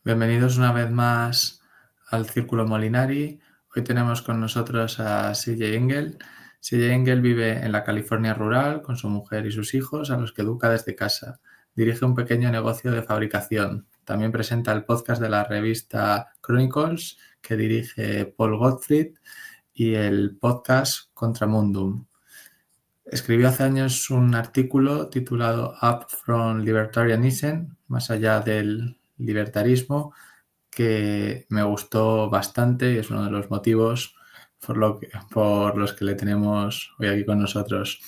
Bienvenidos una vez más al Círculo Molinari. Hoy tenemos con nosotros a CJ Engel. CJ Engel vive en la California rural con su mujer y sus hijos, a los que educa desde casa. Dirige un pequeño negocio de fabricación. También presenta el podcast de la revista Chronicles, que dirige Paul Gottfried, y el podcast Contra Mundum. Escribió hace años un artículo titulado Up from Libertarianism, más allá del libertarismo, que me gustó bastante y es uno de los motivos por los que le tenemos hoy aquí con nosotros.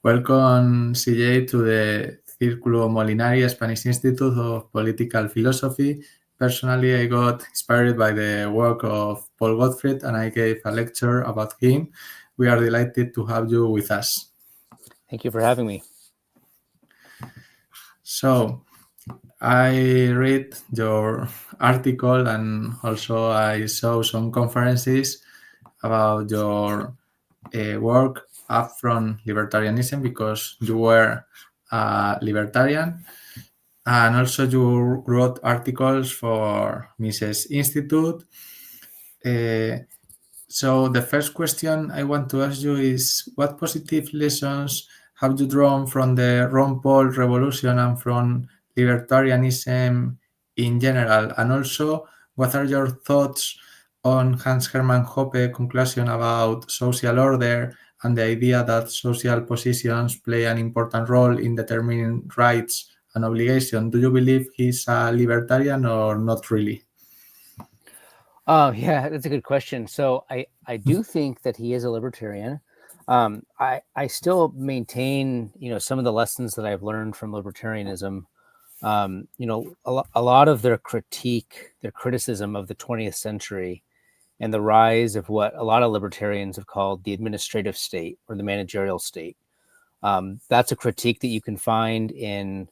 Welcome, CJ, to the Círculo Molinari Spanish Institute of Political Philosophy. Personally, I got inspired by the work of Paul Gottfried and I gave a lecture about him. We are delighted to have you with us. Thank you for having me. So, I read your article and also I saw some conferences about your work up from libertarianism because you were a libertarian, and also you wrote articles for Mises Institute. So the first question I want to ask you is, what positive lessons have you drawn from the Ron Paul revolution and from libertarianism in general? And also, what are your thoughts on Hans Hermann Hoppe conclusion about social order and the idea that social positions play an important role in determining rights and obligations? Do you believe he's a libertarian or not really? Yeah, that's a good question. So I do think that he is a libertarian. I still maintain, some of the lessons that I've learned from libertarianism. A lot of their criticism of the 20th century and the rise of what a lot of libertarians have called the administrative state or the managerial state. That's a critique that you can find in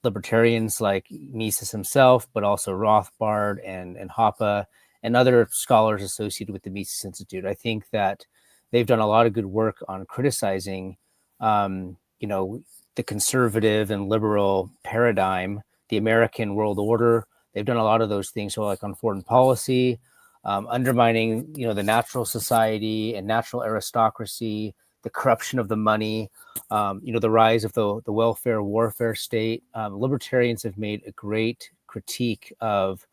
libertarians like Mises himself, but also Rothbard and Hoppe and other scholars associated with the Mises Institute. I think that they've done a lot of good work on criticizing, the conservative and liberal paradigm, the American world order. They've done a lot of those things. So like on foreign policy, undermining, the natural society and natural aristocracy, the corruption of the money, the rise of the welfare warfare state. Libertarians have made a great critique of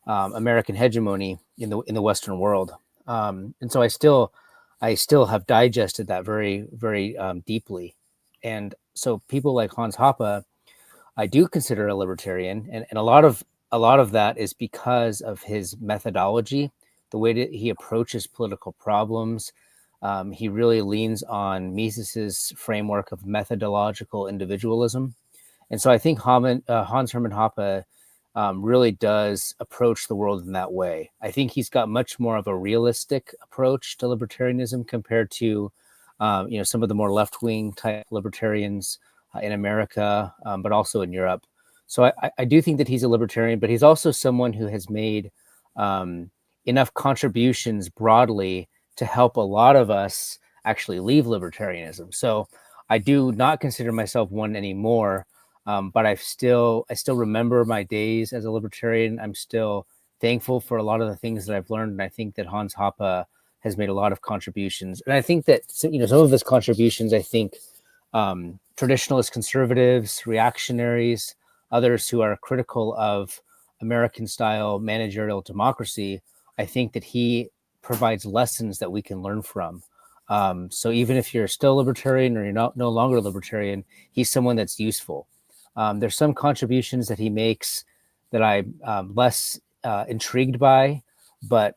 American hegemony in the Western world, and so I still have digested that very, very deeply. And so people like Hans Hoppe, I do consider a libertarian, and a lot of that is because of his methodology, the way that he approaches political problems. He really leans on Mises's framework of methodological individualism, and so I think Hans Hermann Hoppe really does approach the world in that way. I think he's got much more of a realistic approach to libertarianism compared to, some of the more left-wing type libertarians in America, but also in Europe. So I do think that he's a libertarian, but he's also someone who has made enough contributions broadly to help a lot of us actually leave libertarianism. So I do not consider myself one anymore. But I still remember my days as a libertarian. I'm still thankful for a lot of the things that I've learned. And I think that Hans Hoppe has made a lot of contributions. And I think that, some of his contributions, I think traditionalist conservatives, reactionaries, others who are critical of American style managerial democracy, I think that he provides lessons that we can learn from. So even if you're still libertarian or you're no longer libertarian, he's someone that's useful. There's some contributions that he makes that I'm less intrigued by, but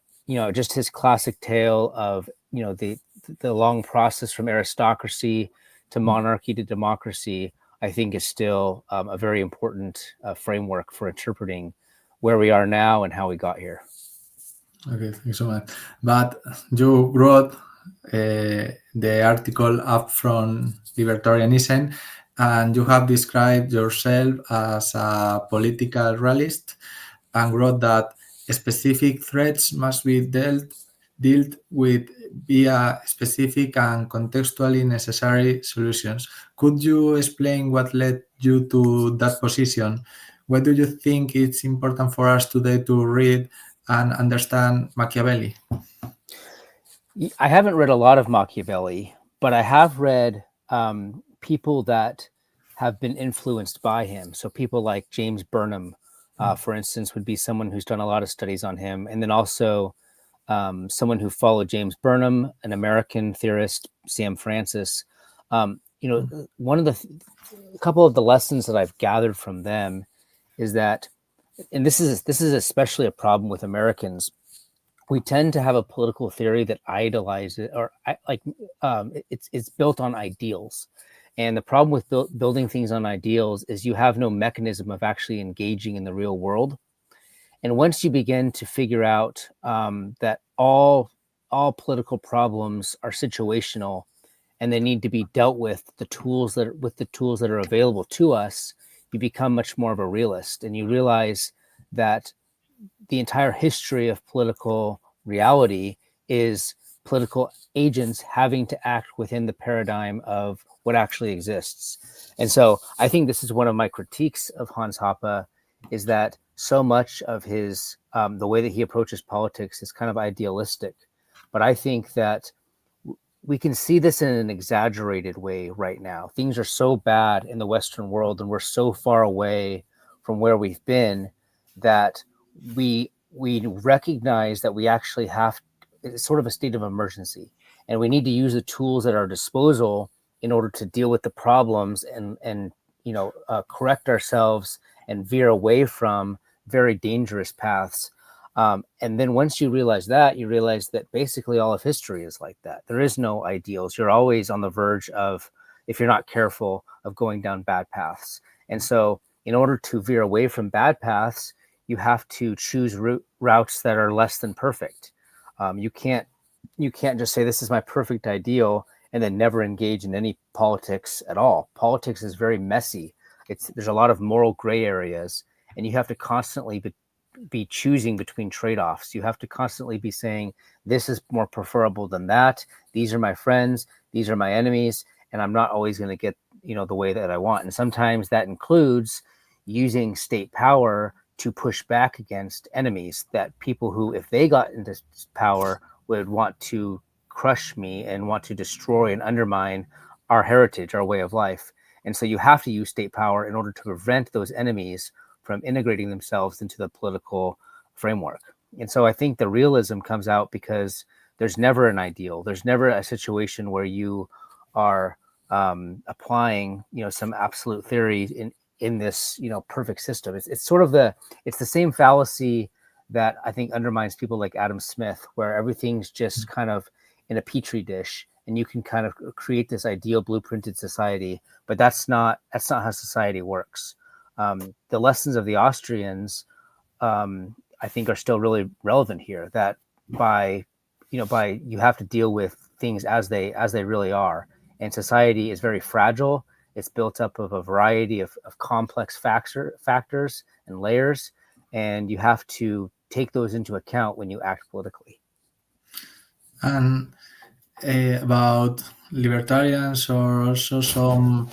just his classic tale of the long process from aristocracy to monarchy to democracy, I think is still a very important framework for interpreting where we are now and how we got here. Okay, thank you so much. But you wrote the article Up from Libertarianism, and you have described yourself as a political realist and wrote that specific threats must be dealt with via specific and contextually necessary solutions. Could you explain what led you to that position? Why do you think it's important for us today to read and understand Machiavelli? I haven't read a lot of Machiavelli, but I have read people that have been influenced by him. So people like James Burnham, for instance, would be someone who's done a lot of studies on him. And then also someone who followed James Burnham, an American theorist, Sam Francis. One of a couple of the lessons that I've gathered from them is that, and this is especially a problem with Americans, we tend to have a political theory that idolizes, or it's built on ideals. And the problem with building things on ideals is you have no mechanism of actually engaging in the real world. And once you begin to figure out that all political problems are situational and they need to be dealt with the tools that are available to us, you become much more of a realist, and you realize that the entire history of political reality is political agents having to act within the paradigm of what actually exists. And so I think this is one of my critiques of Hans Hoppe, is that so much of his, the way that he approaches politics is kind of idealistic. But I think that we can see this in an exaggerated way right now. Things are so bad in the Western world, and we're so far away from where we've been, that we recognize that we actually have, it's sort of a state of emergency, and we need to use the tools at our disposal in order to deal with the problems and correct ourselves and veer away from very dangerous paths. And then once you realize that basically all of history is like that. There is no ideals. You're always on the verge of, if you're not careful, of going down bad paths. And so in order to veer away from bad paths, you have to choose routes that are less than perfect. You can't just say, this is my perfect ideal, and then never engage in any politics at all. Politics is very messy. There's a lot of moral gray areas, and you have to constantly be choosing between trade-offs. You have to constantly be saying, this is more preferable than that. These are my friends. These are my enemies. And I'm not always going to get, the way that I want. And sometimes that includes using state power to push back against enemies, that people who, if they got into power, would want to crush me and want to destroy and undermine our heritage, our way of life. And so you have to use state power in order to prevent those enemies from integrating themselves into the political framework. And so I think the realism comes out because there's never an ideal. There's never a situation where you are applying, some absolute theory in this, perfect system. It's sort of the same fallacy that I think undermines people like Adam Smith, where everything's just kind of in a petri dish, and you can kind of create this ideal blueprinted society, but that's not how society works. The lessons of the Austrians, I think, are still really relevant here. That you have to deal with things as they really are, and society is very fragile. It's built up of a variety of complex factors and layers, and you have to take those into account when you act politically. And about libertarians, or also some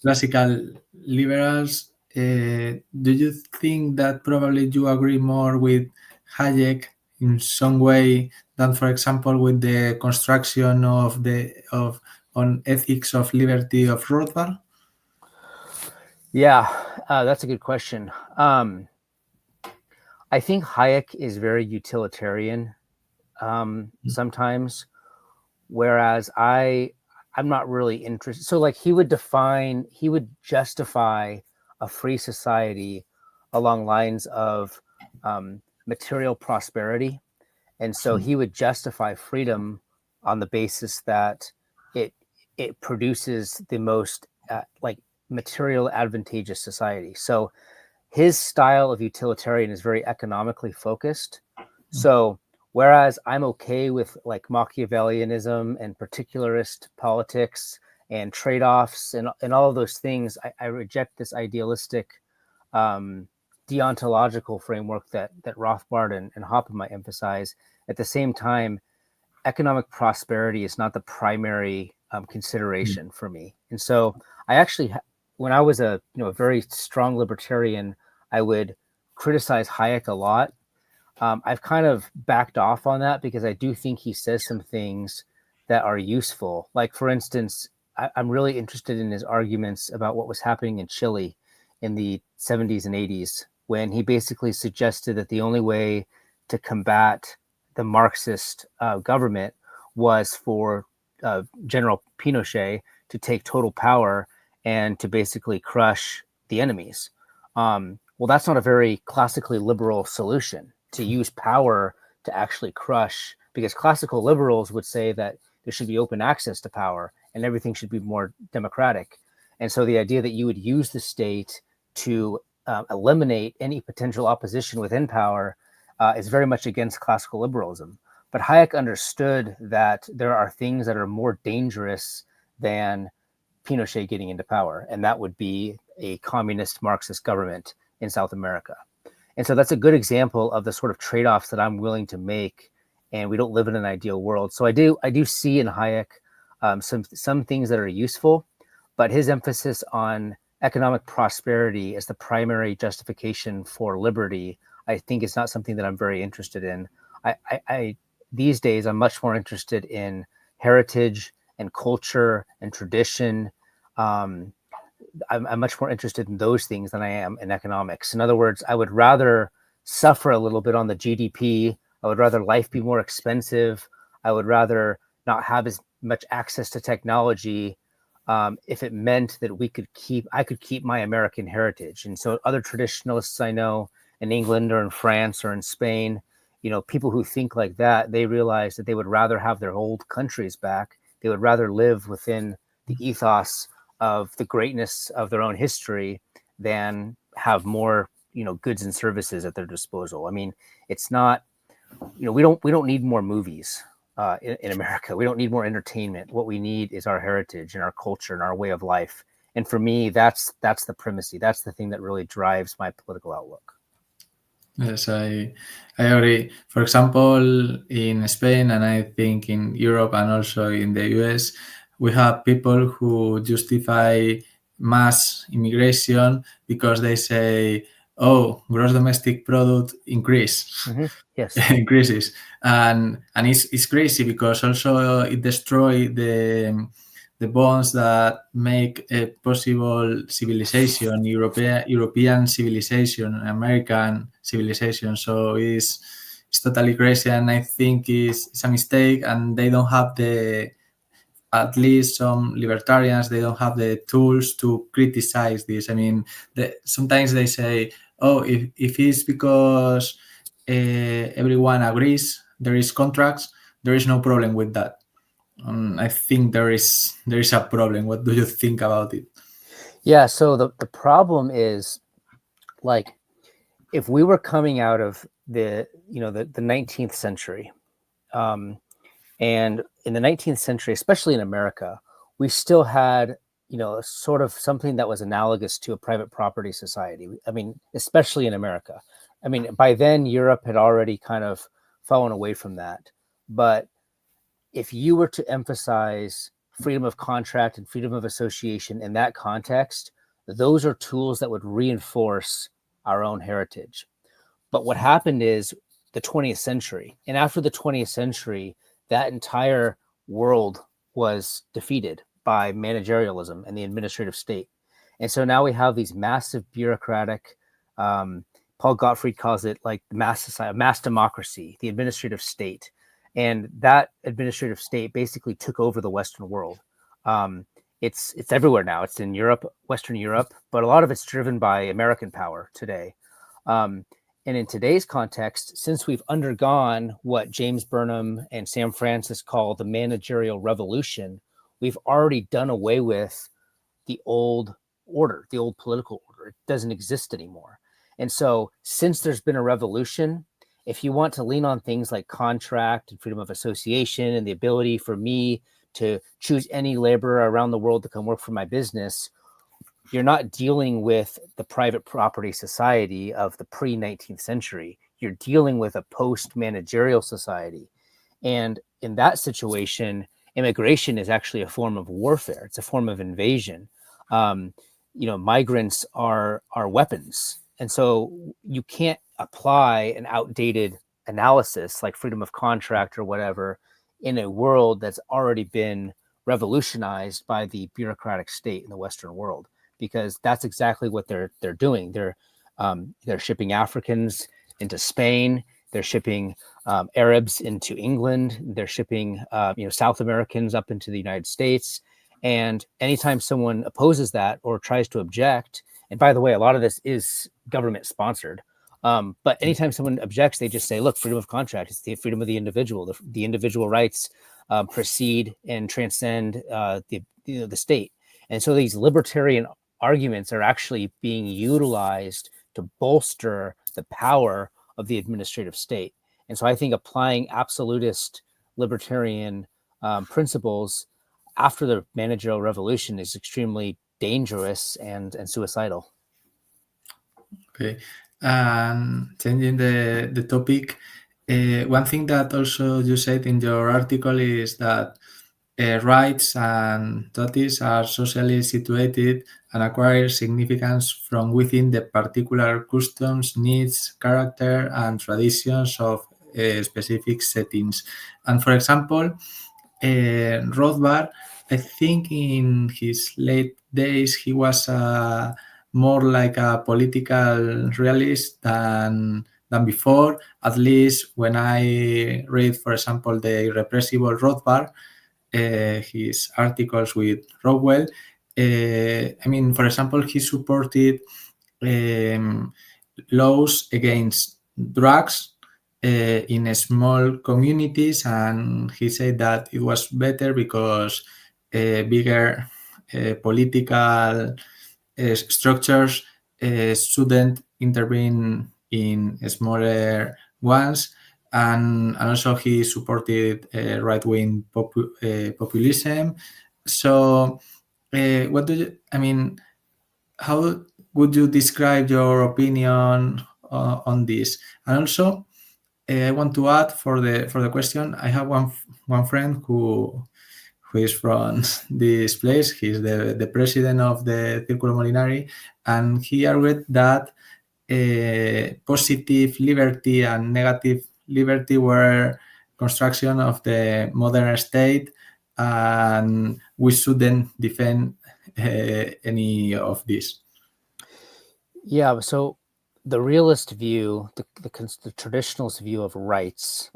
classical liberals, do you think that probably you agree more with Hayek in some way than, for example, with the construction on ethics of liberty of Rothbard? Yeah, that's a good question. I think Hayek is very utilitarian sometimes, whereas I'm not really interested. So like he would justify a free society along lines of material prosperity. And so he would justify freedom on the basis that it produces the most material advantageous society. So his style of utilitarian is very economically focused. So whereas I'm okay with like Machiavellianism and particularist politics and trade-offs and all of those things, I reject this idealistic deontological framework that Rothbard and Hoppe might emphasize. At the same time, economic prosperity is not the primary consideration for me. And so I actually, when I was a very strong libertarian, I would criticize Hayek a lot. I've kind of backed off on that because I do think he says some things that are useful. Like, for instance, I'm really interested in his arguments about what was happening in Chile in the 70s and 80s, when he basically suggested that the only way to combat the Marxist government was for General Pinochet to take total power and to basically crush the enemies. Well, that's not a very classically liberal solution, to use power to actually crush, because classical liberals would say that there should be open access to power and everything should be more democratic. And so the idea that you would use the state to eliminate any potential opposition within power is very much against classical liberalism. But Hayek understood that there are things that are more dangerous than Pinochet getting into power, and that would be a communist Marxist government in South America. And so that's a good example of the sort of trade-offs that I'm willing to make, and we don't live in an ideal world. So I do see in Hayek some things that are useful, but his emphasis on economic prosperity as the primary justification for liberty, I think is not something that I'm very interested in. I these days, I'm much more interested in heritage and culture and tradition. I'm much more interested in those things than I am in economics. In other words, I would rather suffer a little bit on the GDP. I would rather life be more expensive. I would rather not have as much access to technology if it meant that I could keep my American heritage. And so other traditionalists I know in England or in France or in Spain, people who think like that, they realize that they would rather have their old countries back. They would rather live within the ethos of the greatness of their own history than have more, goods and services at their disposal. I mean, it's not, we don't need more movies in America. We don't need more entertainment. What we need is our heritage and our culture and our way of life. And for me, that's the primacy. That's the thing that really drives my political outlook. Yes, I agree. For example, in Spain, and I think in Europe and also in the US, we have people who justify mass immigration because they say, "Oh, gross domestic product Yes. increases," and it's crazy because also it destroys the bonds that make a possible civilization, European civilization, American civilization. So it's totally crazy, and I think it's a mistake. And they don't have at least some libertarians, they don't have the tools to criticize this. I mean, sometimes they say, "Oh, if it's because everyone agrees, there is contracts, there is no problem with that." I think there is a problem. What do you think about it? Yeah. So the problem is, like, if we were coming out of the 19th century, and in the 19th century, especially in America, we still had, sort of something that was analogous to a private property society. I mean, especially in America. I mean, by then Europe had already kind of fallen away from that. But if you were to emphasize freedom of contract and freedom of association in that context, those are tools that would reinforce our own heritage. But what happened is the 20th century, and after the 20th century, that entire world was defeated by managerialism and the administrative state. And so now we have these massive bureaucratic, Paul Gottfried calls it like mass society, mass democracy, the administrative state. And that administrative state basically took over the Western world. It's everywhere now. It's in Europe, Western Europe, but a lot of it's driven by American power today. And in today's context, since we've undergone what James Burnham and Sam Francis call the managerial revolution, we've already done away with the old order, the old political order. It doesn't exist anymore. And so since there's been a revolution, if you want to lean on things like contract and freedom of association and the ability for me to choose any laborer around the world to come work for my business, you're not dealing with the private property society of the pre-19th century. You're dealing with a post-managerial society. And in that situation, immigration is actually a form of warfare. It's a form of invasion. Migrants are weapons. And so you can't apply an outdated analysis like freedom of contract or whatever in a world that's already been revolutionized by the bureaucratic state in the Western world, because that's exactly what they're doing. They're shipping Africans into Spain. They're shipping Arabs into England. They're shipping South Americans up into the United States. And anytime someone opposes that or tries to object, and by the way, a lot of this is government sponsored, but anytime someone objects, they just say, look, freedom of contract is the freedom of the individual. The individual rights precede and transcend the state. And so these libertarian arguments are actually being utilized to bolster the power of the administrative state. And so I think applying absolutist libertarian principles after the managerial revolution is extremely dangerous and suicidal. Okay. Changing the topic, one thing that also you said in your article is that rights and duties are socially situated and acquire significance from within the particular customs, needs, character, and traditions of specific settings. And for example, Rothbard, I think in his late days, he was more like a political realist than before. At least when I read, for example, the Irrepressible Rothbard, his articles with Rowell. For example, he supported laws against drugs in small communities, and he said that it was better because bigger political structures shouldn't intervene in smaller ones. And also he supported right-wing populism. So what do you, how would you describe your opinion on this? And also, I want to add for the question, I have one friend who is from this place. He's the president of the Círculo Molinari, and he argued that positive liberty and negative liberty were construction of the modern state, and we shouldn't defend any of this. Yeah, so the realist view, the traditionalist view of rights,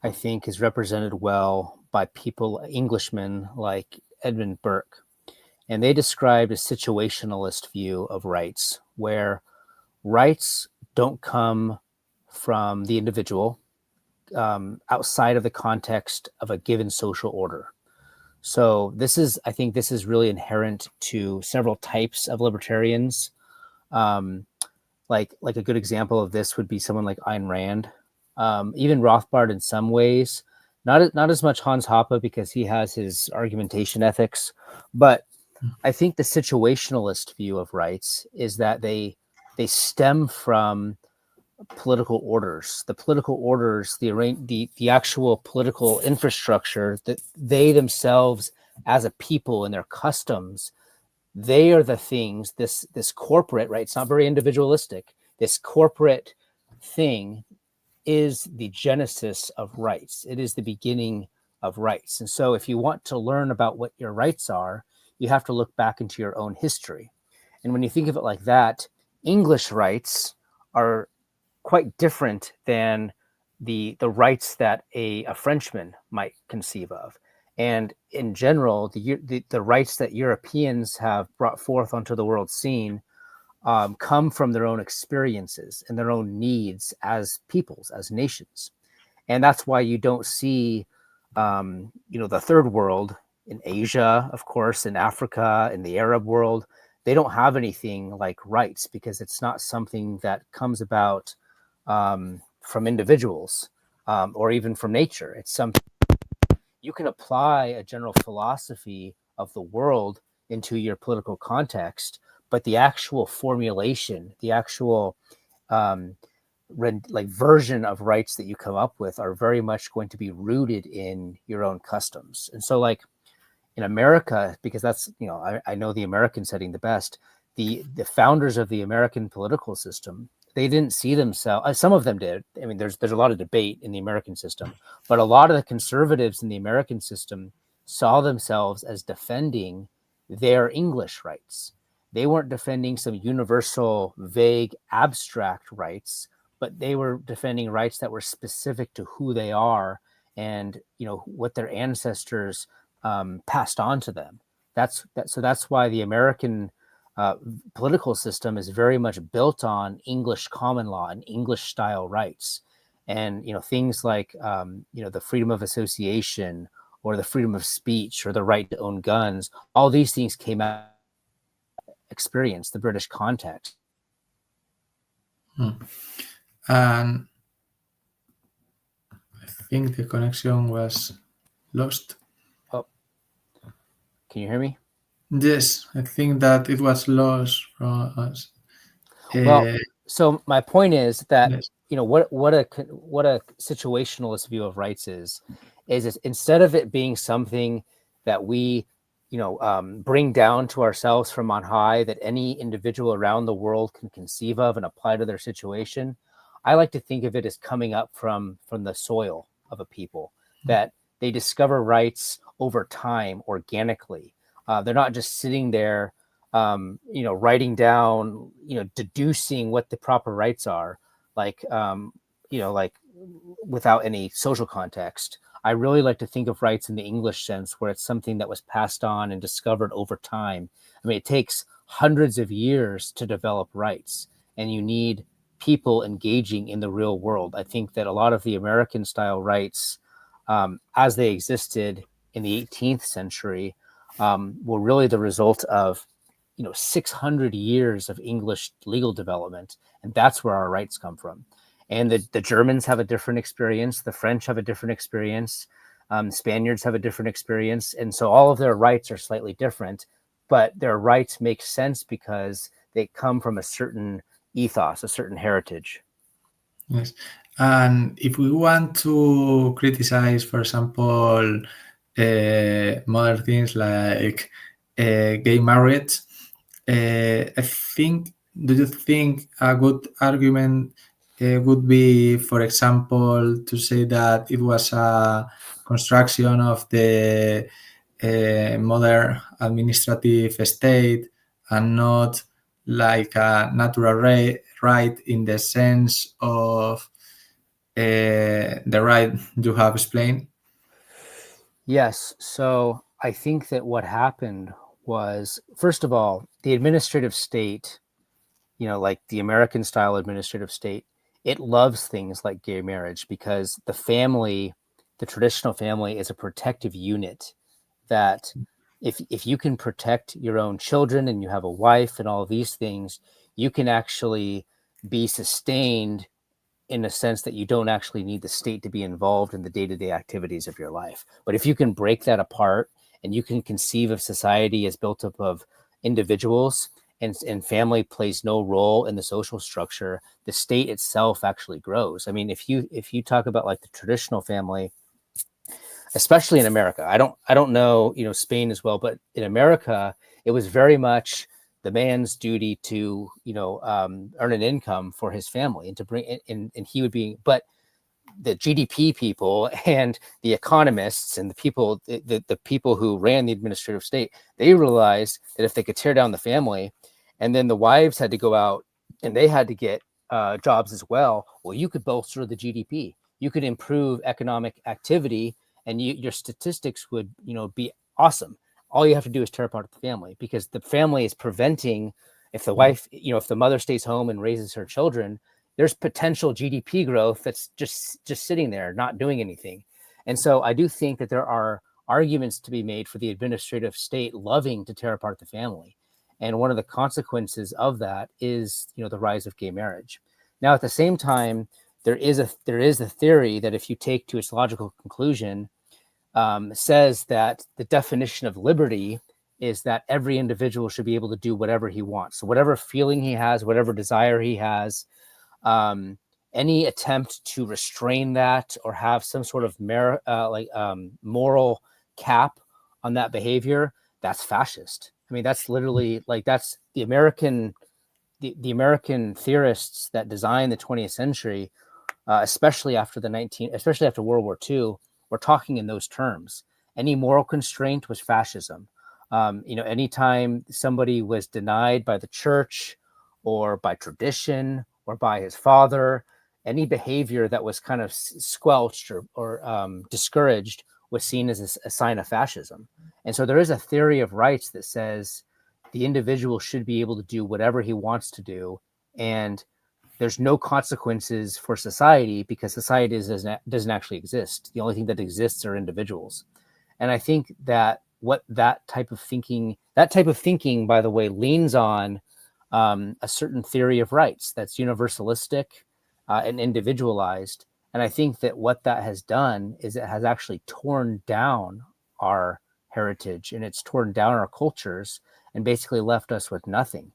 I think is represented well by people, Englishmen like Edmund Burke. And they described a situationalist view of rights, where rights don't come from the individual outside of the context of a given social order. So I think this is really inherent to several types of libertarians. Like a good example of this would be someone like Ayn Rand, even Rothbard in some ways, not as much Hans Hoppe because he has his argumentation ethics, but I think the situationalist view of rights is that they stem from political orders, the actual political infrastructure that they themselves as a people and their customs, they are the things, this corporate, right? It's not very individualistic. This corporate thing is the genesis of rights. It is the beginning of rights. And so if you want to learn about what your rights are, you have to look back into your own history. And when you think of it like that, English rights are quite different than the rights that a Frenchman might conceive of. And in general, the rights that Europeans have brought forth onto the world scene come from their own experiences and their own needs as peoples, as nations. And that's why you don't see, the third world in Asia, of course, in Africa, in the Arab world, they don't have anything like rights because it's not something that comes about from individuals or even from nature. It's something you can apply a general philosophy of the world into your political context, but the actual formulation, the actual version of rights that you come up with are very much going to be rooted in your own customs. And so like in America, because that's, I know the American setting the best, the founders of the American political system, they didn't see themselves, some of them did. I mean, there's a lot of debate in the American system, but a lot of the conservatives in the American system saw themselves as defending their English rights. They weren't defending some universal, vague, abstract rights, but they were defending rights that were specific to who they are and, you know, what their ancestors passed on to them. So that's why the American political system is very much built on English common law and English style rights. And, you know, things like, you know, the freedom of association or the freedom of speech or the right to own guns, all these things came out experience, the British context. And I think the connection was lost. Oh, can you hear me? Yes, I think that it was lost from us. Well, so my point is that, yes. you know, what a situationalist view of rights is instead of it being something that we, you know, bring down to ourselves from on high, that any individual around the world can conceive of and apply to their situation, I like to think of it as coming up from the soil of a people, that they discover rights over time organically. They're not just sitting there, you know, writing down, you know, deducing what the proper rights are, like, you know, like without any social context. I really like to think of rights in the English sense, where it's something that was passed on and discovered over time. I mean, it takes hundreds of years to develop rights, and you need people engaging in the real world. I think that a lot of the American style rights, as they existed in the 18th century, were really the result of, you know, 600 years of English legal development, and that's where our rights come from. And the Germans have a different experience. The French have a different experience. Spaniards have a different experience. And so all of their rights are slightly different, but their rights make sense because they come from a certain ethos, a certain heritage. Yes. And if we want to criticize, for example, modern things like gay marriage, I think, do you think a good argument would be, for example, to say that it was a construction of the modern administrative state and not like a natural right in the sense of the right you have explained? Yes. So I think that what happened was, first of all, the administrative state, you know, like the American style administrative state, it loves things like gay marriage because the family, the traditional family, is a protective unit that if you can protect your own children and you have a wife and all of these things, you can actually be sustained in a sense that you don't actually need the state to be involved in the day-to-day activities of your life. But if you can break that apart and you can conceive of society as built up of individuals, and family plays no role in the social structure, the state itself actually grows. I mean, if you talk about like the traditional family, especially in America, I don't know, you know, Spain as well, but in America, it was very much the man's duty to, you know, earn an income for his family and to bring in, and he would be, but the GDP people and the economists and the people who ran the administrative state, they realized that if they could tear down the family and then the wives had to go out and they had to get jobs as well, you could bolster the GDP. You could improve economic activity and your statistics would, you know, be awesome. All you have to do is tear apart the family because the family is preventing, if the wife, you know, if the mother stays home and raises her children, there's potential GDP growth that's just sitting there, not doing anything. And so I do think that there are arguments to be made for the administrative state loving to tear apart the family. And one of the consequences of that is, you know, the rise of gay marriage. Now, at the same time, there is a theory that if you take to its logical conclusion, says that the definition of liberty is that every individual should be able to do whatever he wants. So whatever feeling he has, whatever desire he has, any attempt to restrain that or have some sort of moral cap on that behavior, that's fascist. I mean, that's literally like, that's the American theorists that designed the 20th century, especially after World War II, were talking in those terms. Any moral constraint was fascism. Anytime somebody was denied by the church or by tradition or by his father, any behavior that was kind of squelched or discouraged was seen as a sign of fascism. And so there is a theory of rights that says the individual should be able to do whatever he wants to do, and there's no consequences for society because society doesn't actually exist. The only thing that exists are individuals. And I think that that type of thinking, by the way, leans on a certain theory of rights that's universalistic and individualized. And I think that what that has done is it has actually torn down our heritage, and it's torn down our cultures and basically left us with nothing.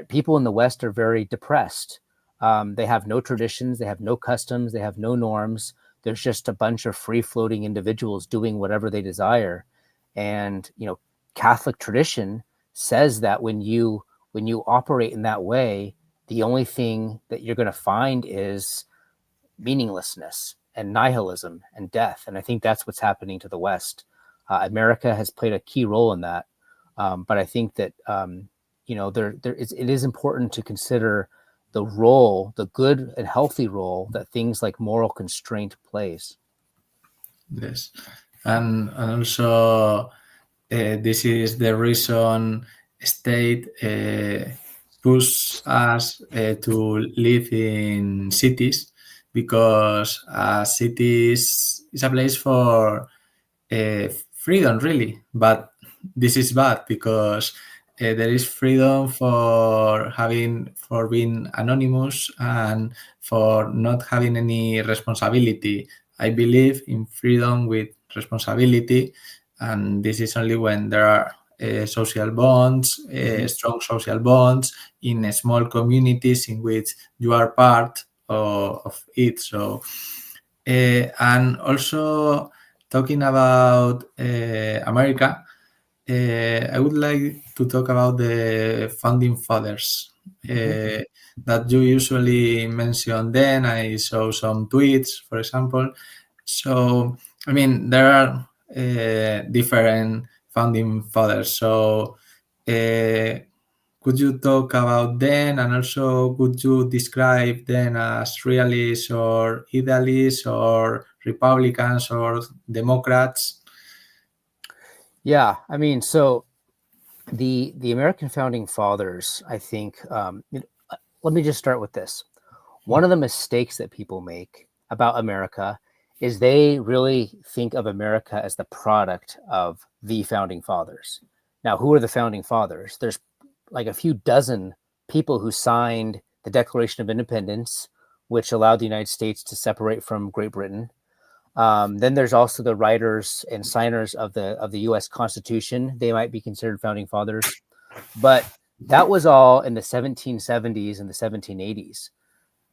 People in the West are very depressed. They have no traditions, they have no customs, they have no norms. There's just a bunch of free-floating individuals doing whatever they desire. And Catholic tradition says that when you operate in that way, the only thing that you're going to find is meaninglessness and nihilism and death. And I think that's what's happening to the West. America has played a key role in that. But I think that it is important to consider the role, the good and healthy role that things like moral constraint plays. Yes, and also this is the reason state push us to live in cities, because cities is a place for freedom, really. But this is bad because there is freedom for being anonymous and for not having any responsibility. I believe in freedom with responsibility, and this is only when there are social bonds, strong social bonds in small communities in which you are part of it. So, and also talking about America, I would like to talk about the founding fathers that you usually mention. Then I saw some tweets, for example. So, I mean, there are different founding fathers. So, could you talk about them, and also could you describe them as realists or idealists or Republicans or Democrats? Yeah, I mean, so the American founding fathers, I think, let me just start with this. One of the mistakes that people make about America is they really think of America as the product of the founding fathers. Now, who are the founding fathers? There's like a few dozen people who signed the Declaration of Independence, which allowed the United States to separate from Great Britain. Then there's also the writers and signers of the U.S. Constitution. They might be considered founding fathers, but that was all in the 1770s and the 1780s.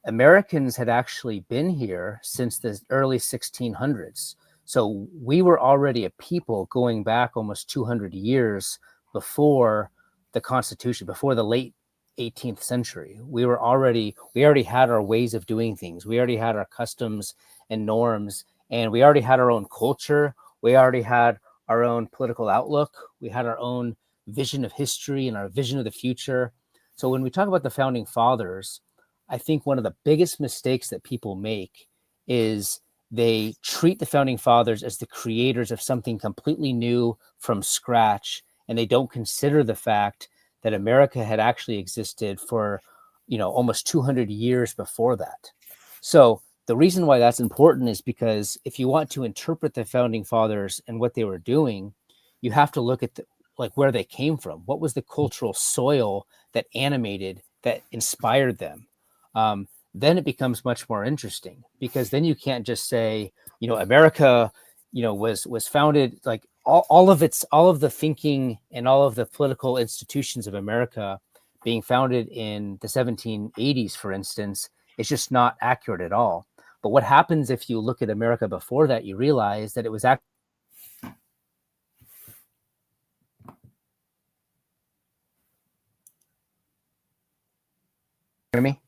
Americans had actually been here since the early 1600s. So we were already a people going back almost 200 years before the Constitution, before the late 18th century. We already had our ways of doing things. We already had our customs and norms, and we already had our own culture. We already had our own political outlook. We had our own vision of history and our vision of the future. So when we talk about the founding fathers, I think one of the biggest mistakes that people make is they treat the founding fathers as the creators of something completely new from scratch, and they don't consider the fact that America had actually existed for, almost 200 years before that. So the reason why that's important is because if you want to interpret the founding fathers and what they were doing, you have to look at where they came from. What was the cultural soil that animated, that inspired them? Then it becomes much more interesting, because then you can't just say, America, was founded, like all of the thinking and all of the political institutions of America being founded in the 1780s, for instance, is just not accurate at all. But what happens if you look at America before that, you realize that it was actually hear me?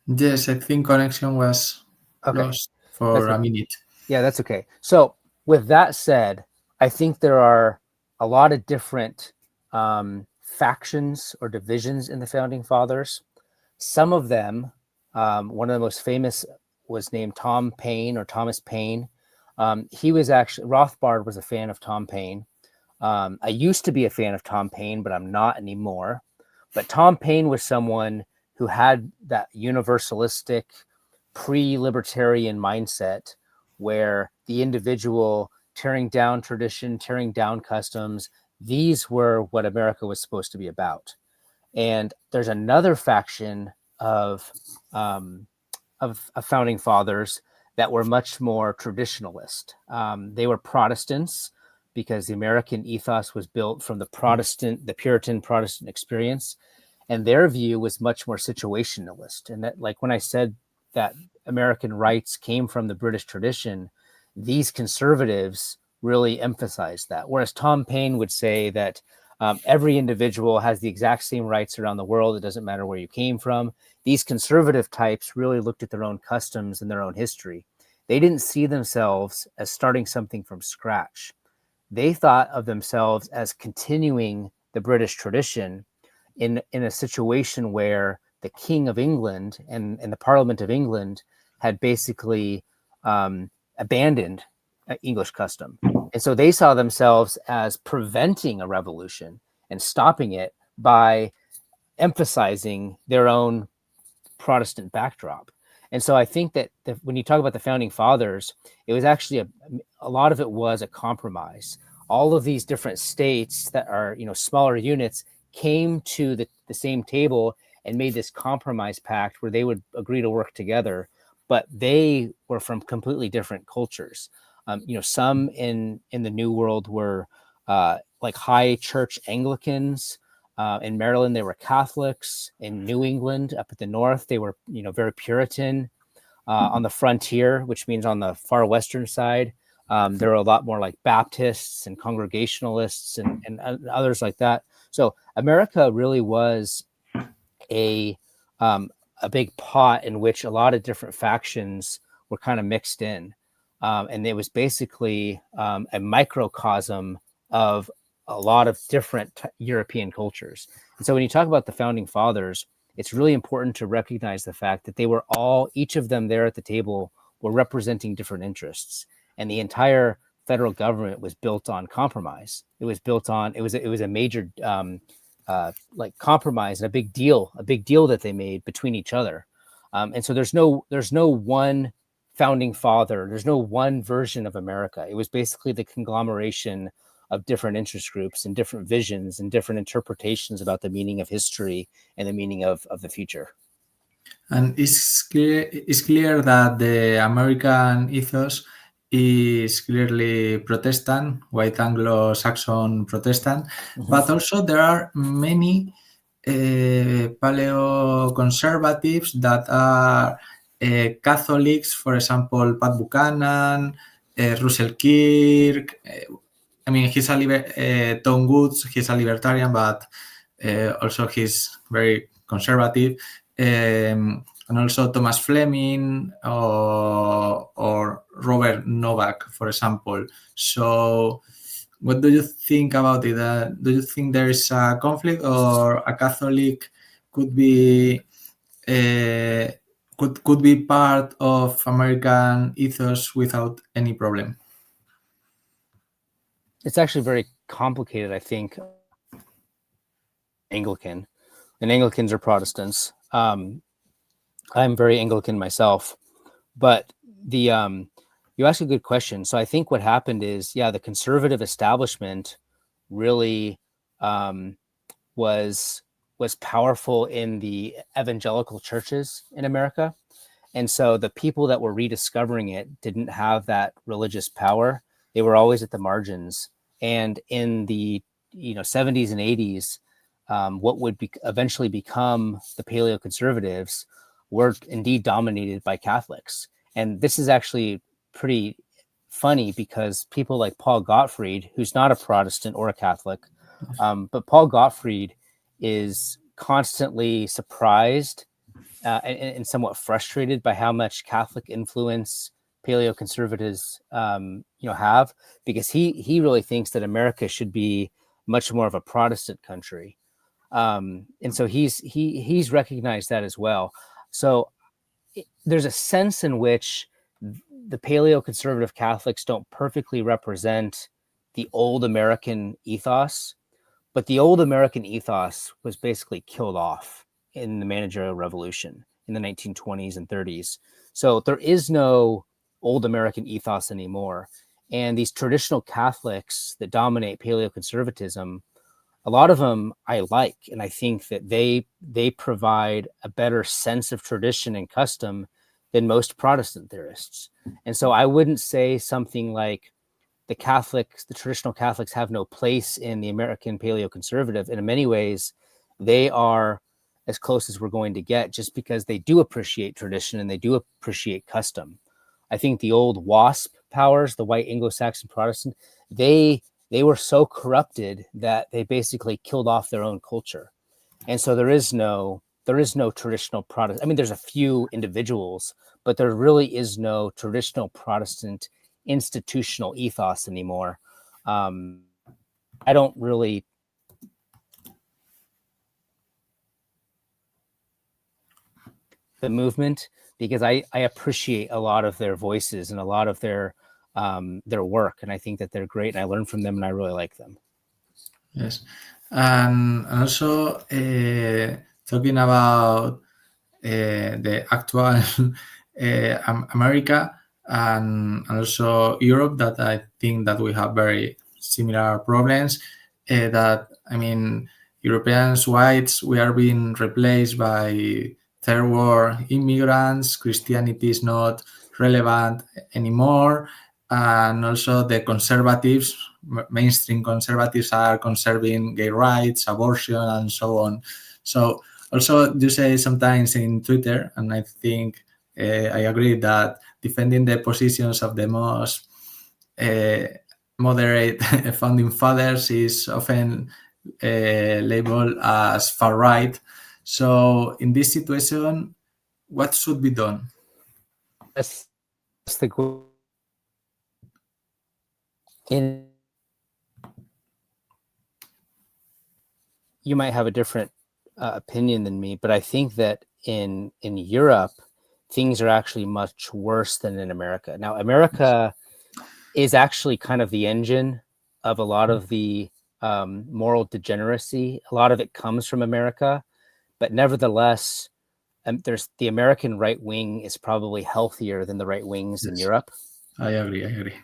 Yes, I think connection was lost for a minute. Yeah, that's okay. So with that said, I think there are a lot of different factions or divisions in the Founding Fathers. Some of them, one of the most famous was named Tom Paine or Thomas Paine. He was actually, Rothbard was a fan of Tom Paine. I used to be a fan of Tom Paine, but I'm not anymore. But Tom Paine was someone who had that universalistic, pre-libertarian mindset where the individual tearing down tradition, tearing down customs, these were what America was supposed to be about. And there's another faction of founding fathers that were much more traditionalist. They were Protestants because the American ethos was built from the Puritan Protestant experience. And their view was much more situationalist. And that, like when I said that American rights came from the British tradition, these conservatives really emphasized that. Whereas Tom Paine would say that every individual has the exact same rights around the world. It doesn't matter where you came from. These conservative types really looked at their own customs and their own history. They didn't see themselves as starting something from scratch. They thought of themselves as continuing the British tradition in a situation where the King of England and the Parliament of England had basically abandoned English custom. And so they saw themselves as preventing a revolution and stopping it by emphasizing their own Protestant backdrop. And so I think that when you talk about the Founding Fathers, it was actually a lot of it was a compromise. All of these different states that are, smaller units came to the same table and made this compromise pact where they would agree to work together, but they were from completely different cultures. Some in the New World were like high church Anglicans. In Maryland, they were Catholics. In New England, up at the north, they were, very Puritan. On the frontier, which means on the far western side, there were a lot more like Baptists and Congregationalists and others like that. So America really was a big pot in which a lot of different factions were kind of mixed in. And it was basically a microcosm of a lot of different European cultures. And so when you talk about the Founding Fathers, it's really important to recognize the fact that they were each of them there at the table were representing different interests. And the entire federal government was built on compromise. It was built on, it was a major like compromise and a big deal that they made between each other. And so there's no one founding father. There's no one version of America. It was basically the conglomeration of different interest groups and different visions and different interpretations about the meaning of history and the meaning of the future. And it's clear that the American ethos is clearly Protestant, white Anglo-Saxon Protestant, but also there are many paleo-conservatives that are Catholics, for example, Pat Buchanan, Russell Kirk. He's Tom Woods, he's a libertarian, but also he's very conservative. And also Thomas Fleming or Robert Novak, for example. So what do you think about it? Do you think there is a conflict, or a Catholic could be could be part of American ethos without any problem? It's actually very complicated, I think. Anglican, and Anglicans are Protestants. I'm very Anglican myself, but you asked a good question. So I think what happened is, the conservative establishment really was powerful in the evangelical churches in America. And so the people that were rediscovering it didn't have that religious power. They were always at the margins. And in the 70s and 80s, what would eventually become the paleo-conservatives were indeed dominated by Catholics. And this is actually pretty funny because people like Paul Gottfried, who's not a Protestant or a Catholic, but Paul Gottfried is constantly surprised and somewhat frustrated by how much Catholic influence paleoconservatives, have, because he really thinks that America should be much more of a Protestant country, and so he's recognized that as well. So there's a sense in which the paleoconservative Catholics don't perfectly represent the old American ethos, but the old American ethos was basically killed off in the managerial revolution in the 1920s and 30s. So there is no old American ethos anymore. And these traditional Catholics that dominate paleoconservatism, a lot of them I like, and I think that they provide a better sense of tradition and custom than most Protestant theorists. And so I wouldn't say something like the traditional Catholics have no place in the American paleoconservative. And in many ways, they are as close as we're going to get, just because they do appreciate tradition and they do appreciate custom. I think the old WASP powers, the white Anglo-Saxon Protestant, they were so corrupted that they basically killed off their own culture. And so there is no traditional Protestant. I mean, there's a few individuals, but there really is no traditional Protestant institutional ethos anymore. I don't really the movement, because I appreciate a lot of their voices and a lot of their work, and I think that they're great, and I learn from them, and I really like them. Yes, and also talking about the actual America and also Europe, that I think that we have very similar problems. That, I mean, Europeans, whites, we are being replaced by third world immigrants. Christianity is not relevant anymore. And also the conservatives, mainstream conservatives, are conserving gay rights, abortion, and so on. So also you say sometimes in Twitter, and I think I agree, that defending the positions of the most moderate founding fathers is often labeled as far right. So in this situation, what should be done? That's the you might have a different opinion than me, but I think that in Europe, things are actually much worse than in America. Now, America is actually kind of the engine of a lot of the moral degeneracy. A lot of it comes from America, but nevertheless, there's the American right wing is probably healthier than the right wings in Europe. I agree.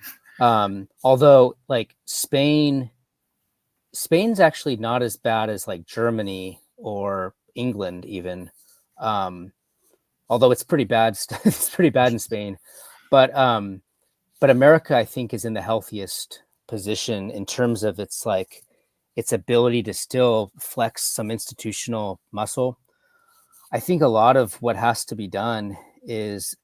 Although, like Spain's actually not as bad as like Germany or England even. Although it's pretty bad. It's pretty bad in Spain, but America, I think, is in the healthiest position in terms of its ability to still flex some institutional muscle. I think a lot of what has to be done is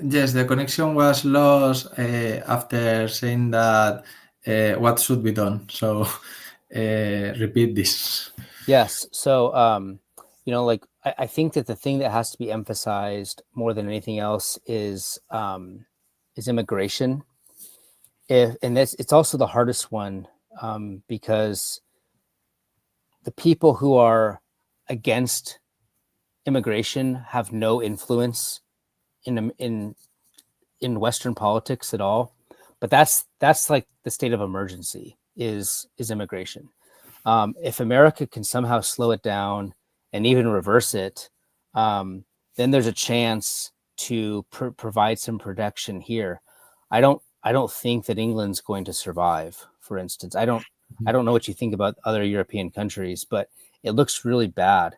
Yes, the connection was lost after saying that what should be done. So repeat this. Yes. So, I think that the thing that has to be emphasized more than anything else is immigration. It's also the hardest one because the people who are against immigration have no influence in Western politics at all. But that's like the state of emergency is immigration. If America can somehow slow it down and even reverse it, then there's a chance to provide some protection here. I don't think that England's going to survive, for instance. I don't know what you think about other European countries, but it looks really bad.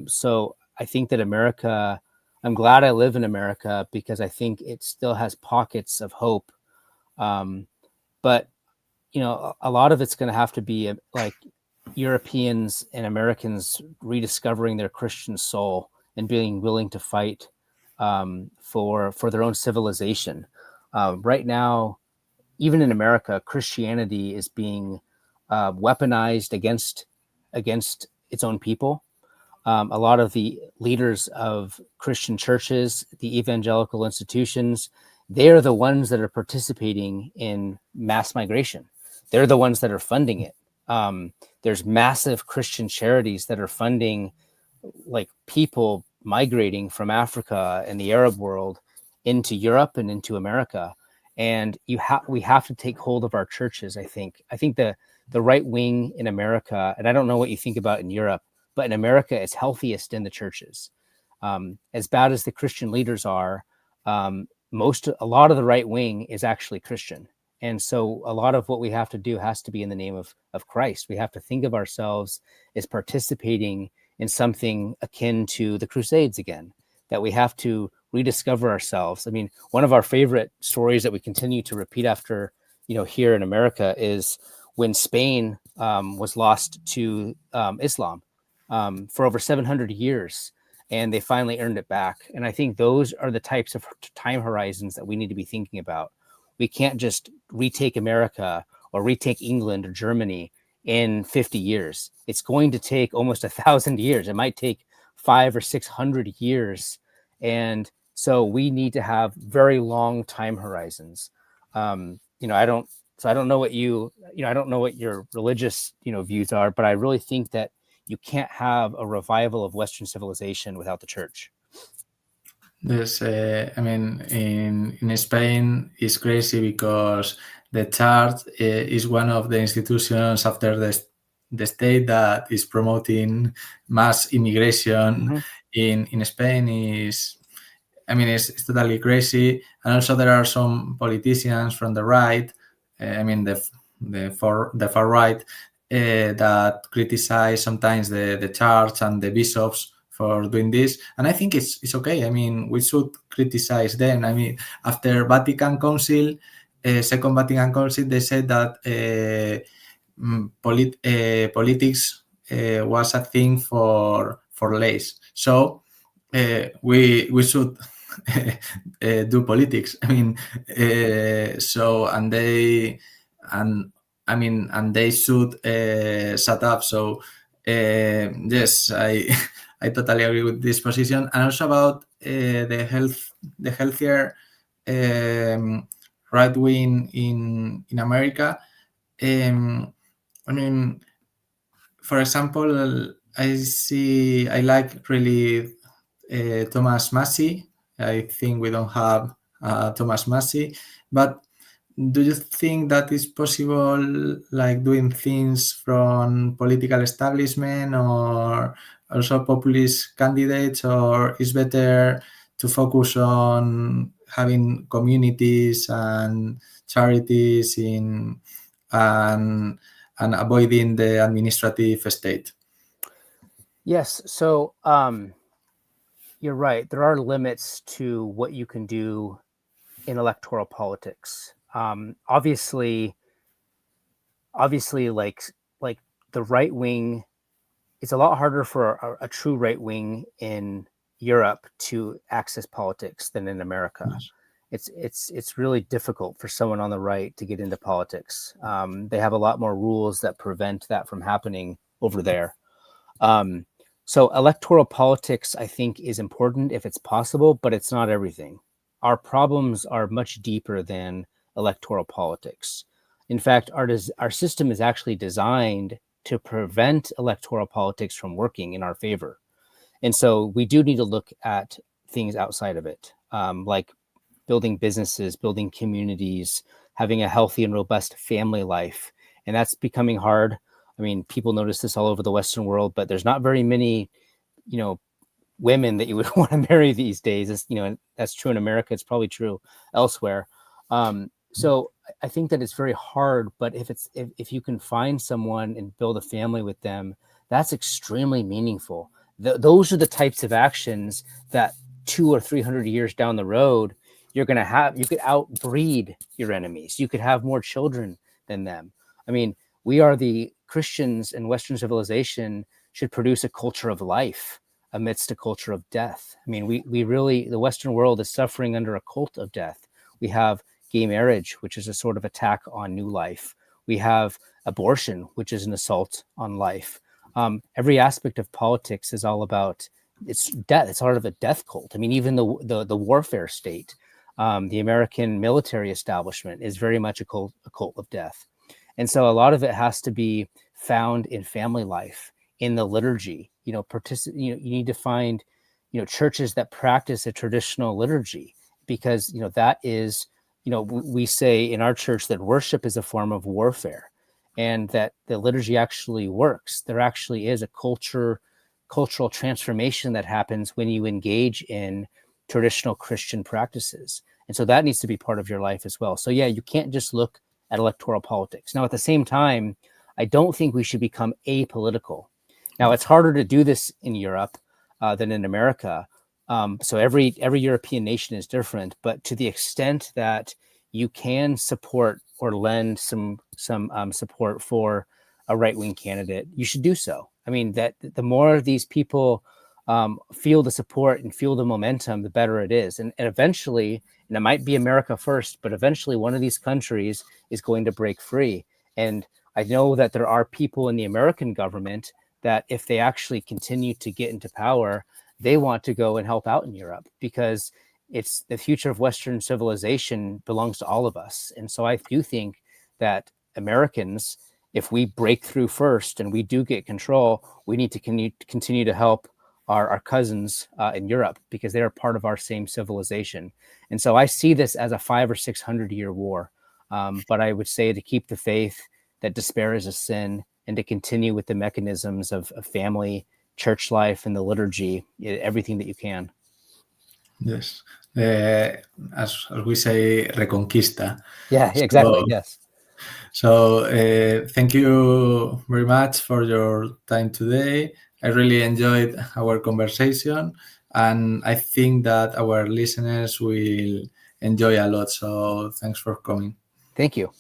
So I think that America, I'm glad I live in America because I think it still has pockets of hope. But, a lot of it's going to have to be like Europeans and Americans rediscovering their Christian soul and being willing to fight for their own civilization. Right now, even in America, Christianity is being weaponized against against its own people. A lot of the leaders of Christian churches, the evangelical institutions, they are the ones that are participating in mass migration. They're the ones that are funding it. There's massive Christian charities that are funding like people migrating from Africa and the Arab world into Europe and into America. And we have to take hold of our churches. I think the right wing in America, and I don't know what you think about in Europe, but in America, it's healthiest in the churches. As bad as the Christian leaders are, a lot of the right wing is actually Christian. And so a lot of what we have to do has to be in the name of Christ. We have to think of ourselves as participating in something akin to the Crusades again, that we have to rediscover ourselves. I mean, one of our favorite stories that we continue to repeat after, here in America is when Spain was lost to Islam for over 700 years, and they finally earned it back. And I think those are the types of time horizons that we need to be thinking about. We can't just retake America or retake England or Germany in 50 years. It's going to take almost 1,000 years. It might take 500 or 600 years. And so we need to have very long time horizons. I don't know what I don't know what your religious, views are, but I really think that you can't have a revival of Western civilization without the church. There's, in Spain, it's crazy because the church is one of the institutions after the state that is promoting mass immigration in Spain. It's totally crazy. And also there are some politicians from the right, the far right, that criticize sometimes the church and the bishops for doing this, and I think it's okay. We should criticize them. After Vatican Council, Second Vatican Council, they said that politics was a thing for lazy. So we should do politics. And they should shut up. So yes, I totally agree with this position. And also about the healthier right wing in America. For example, I like really Thomas Massey. I think we don't have Thomas Massey, but do you think that is possible, like doing things from political establishment or also populist candidates, or is better to focus on having communities and charities and avoiding the administrative state? Yes. So you're right. There are limits to what you can do in electoral politics. Obviously, like the right wing, it's a lot harder for a true right wing in Europe to access politics than in America. Yes. It's really difficult for someone on the right to get into politics. They have a lot more rules that prevent that from happening over there. So electoral politics, I think, is important if it's possible, but it's not everything. Our problems are much deeper than electoral politics. In fact, our system is actually designed to prevent electoral politics from working in our favor. And so we do need to look at things outside of it, like building businesses, building communities, having a healthy and robust family life. And that's becoming hard. People notice this all over the Western world, but there's not very many, women that you would want to marry these days. That's true in America. It's probably true elsewhere. So I think that it's very hard, but if you can find someone and build a family with them, that's extremely meaningful. Those are the types of actions that 200 or 300 years down the road, you could outbreed your enemies. You could have more children than them. We are the Christians in Western civilization should produce a culture of life amidst a culture of death. We really, the Western world is suffering under a cult of death. We have gay marriage, which is a sort of attack on new life. We have abortion, which is an assault on life. every aspect of politics is all about it's death. It's sort of a death cult. I mean, even the warfare state, the American military establishment is very much a cult of death. And so a lot of it has to be found in family life, in the liturgy. You need to find, churches that practice a traditional liturgy, because, that is, we say in our church that worship is a form of warfare, and that the liturgy actually works. There actually is a cultural transformation that happens when you engage in traditional Christian practices. And so that needs to be part of your life as well. So yeah, you can't just look at electoral politics. Now, at the same time, I don't think we should become apolitical. Now, it's harder to do this in Europe than in America. So every European nation is different, but to the extent that you can support or lend some support for a right-wing candidate, you should do so. I mean, that the more these people feel the support and feel the momentum, the better it is. And eventually, and it might be America first, but eventually one of these countries is going to break free. And I know that there are people in the American government that if they actually continue to get into power, they want to go and help out in Europe, because it's the future of Western civilization belongs to all of us. And so I do think that Americans, if we break through first and we do get control, we need to continue to help our cousins in Europe, because they are part of our same civilization. And so I see this as a 500 or 600 year war. But I would say to keep the faith, that despair is a sin, and to continue with the mechanisms of family, church life, and the liturgy, everything that you can. Yes. As we say, reconquista. Yeah, exactly. Yes. So thank you very much for your time today. I really enjoyed our conversation, and I think that our listeners will enjoy a lot. So thanks for coming. Thank you.